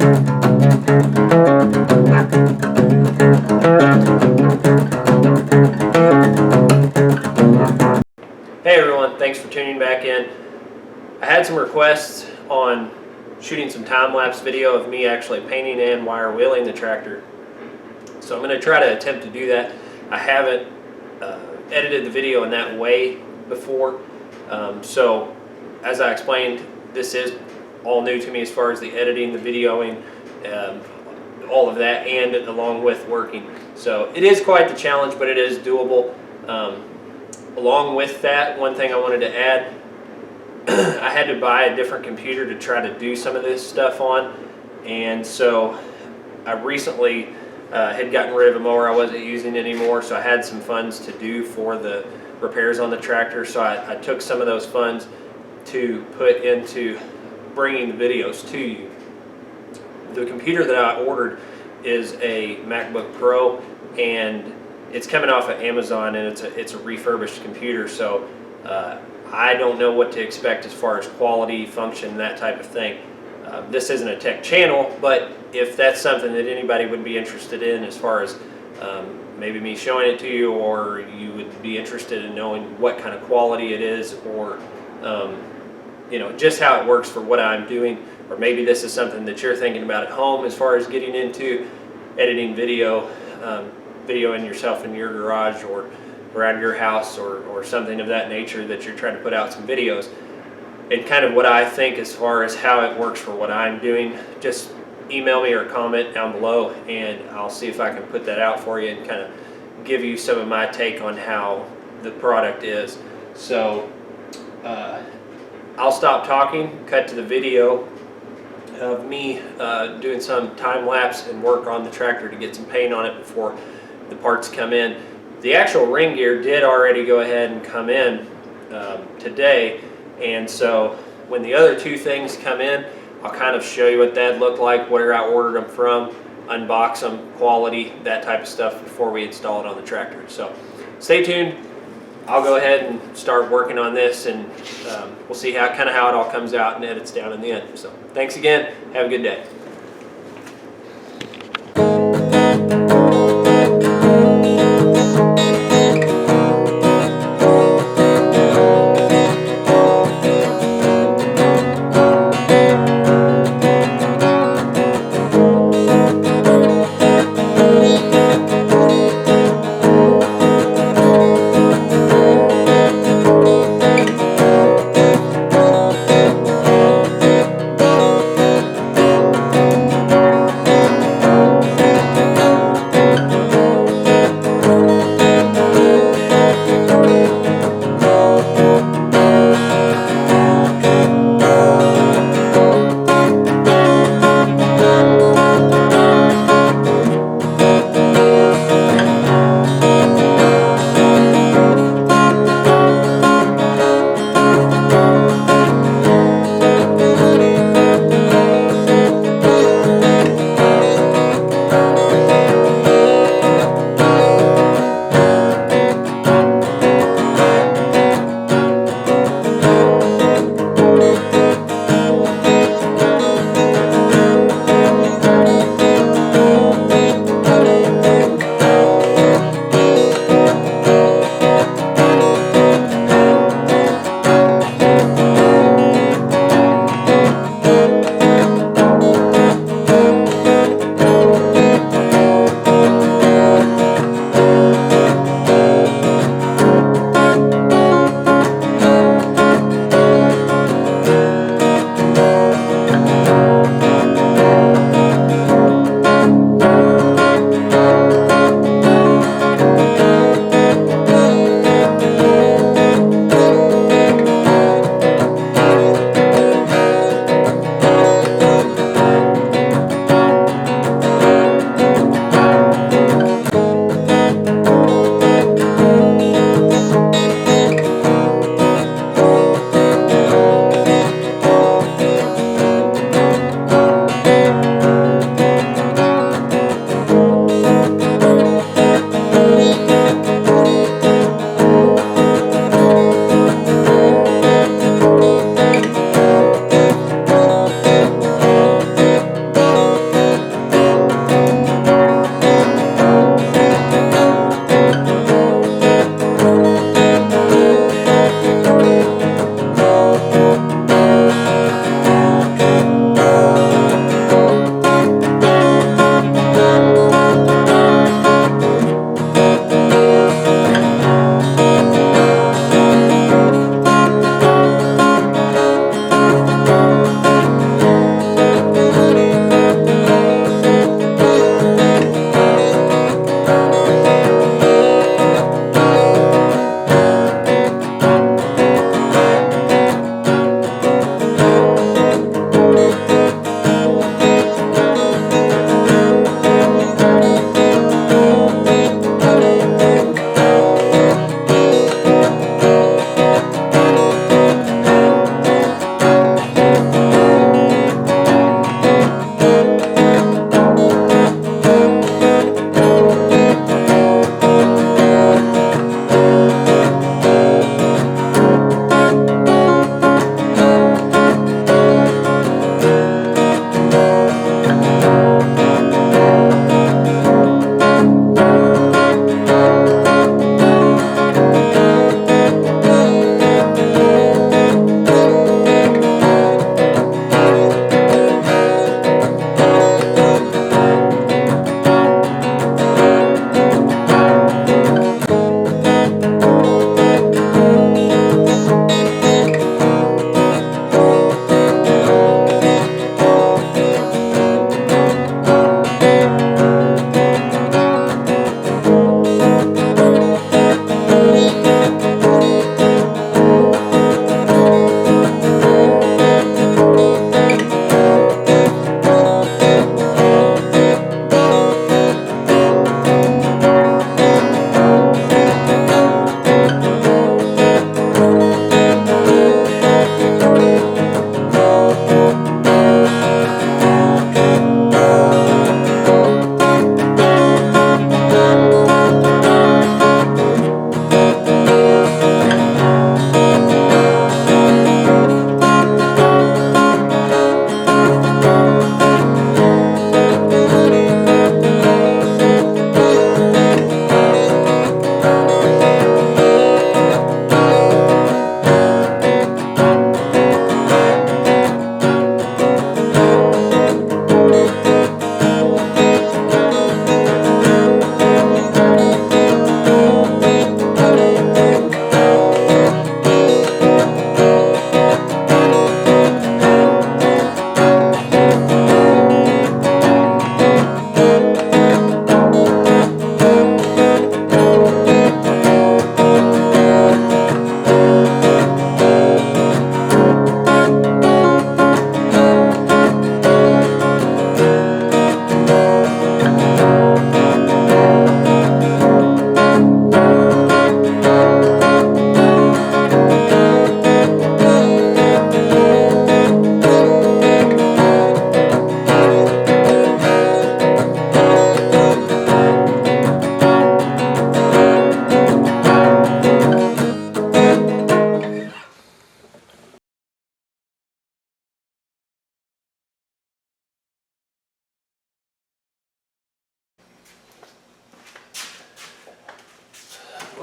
Hey everyone, thanks for tuning back in. I had some requests on shooting some time-lapse video of me actually painting and wire wheeling the tractor. So I'm going to try to attempt to do that. I haven't edited the video in that way before. So as I explained, this is all new to me as far as the editing, the videoing, all of that, and along with working. So it is quite the challenge, but it is doable. Along with that, one thing I wanted to add, I had to buy a different computer to try to do some of this stuff on, and so I recently had gotten rid of a mower I wasn't using anymore, so I had some funds to do for the repairs on the tractor, so I took some of those funds to put into bringing the videos to you. The computer that I ordered is a MacBook Pro, and it's coming off of Amazon, and it's a refurbished computer, so I don't know what to expect as far as quality, function, that type of thing. This isn't a tech channel, but if that's something that anybody would be interested in as far as maybe me showing it to you, or you would be interested in knowing what kind of quality it is, or you know, just how it works for what I'm doing, or maybe this is something that you're thinking about at home as far as getting into editing video, videoing yourself in your garage or around your house, or something of that nature that you're trying to put out some videos, and kind of what I think as far as how it works for what I'm doing, just email me or comment down below, and I'll see if I can put that out for you and kind of give you some of my take on how the product is. So I'll stop talking, cut to the video of me doing some time lapse and work on the tractor to get some paint on it before the parts come in. The actual ring gear did already go ahead and come in today, and so when the other two things come in, I'll kind of show you what that looked like, where I ordered them from, unbox them, quality, that type of stuff before we install it on the tractor. So stay tuned. I'll go ahead and start working on this, and we'll see how it all comes out and edits down in the end. So thanks again. Have a good day.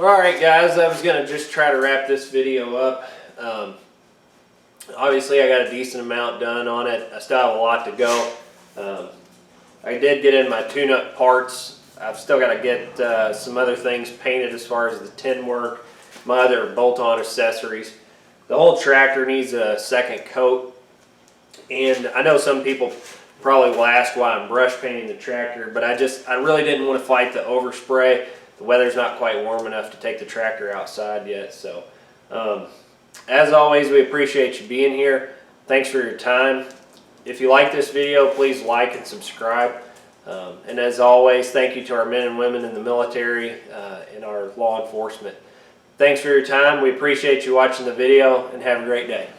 Alright guys, I was going to just try to wrap this video up. Obviously I got a decent amount done on it. I still have a lot to go. I did get in my tune-up parts. I've still got to get some other things painted as far as the tin work, my other bolt-on accessories. The whole tractor needs a second coat, and I know some people probably will ask why I'm brush painting the tractor, but I really didn't want to fight the overspray. The weather's not quite warm enough to take the tractor outside yet. So as always, we appreciate you being here. Thanks for your time. If you like this video, please like and subscribe. And as always, thank you to our men and women in the military and our law enforcement. Thanks for your time. We appreciate you watching the video, and have a great day.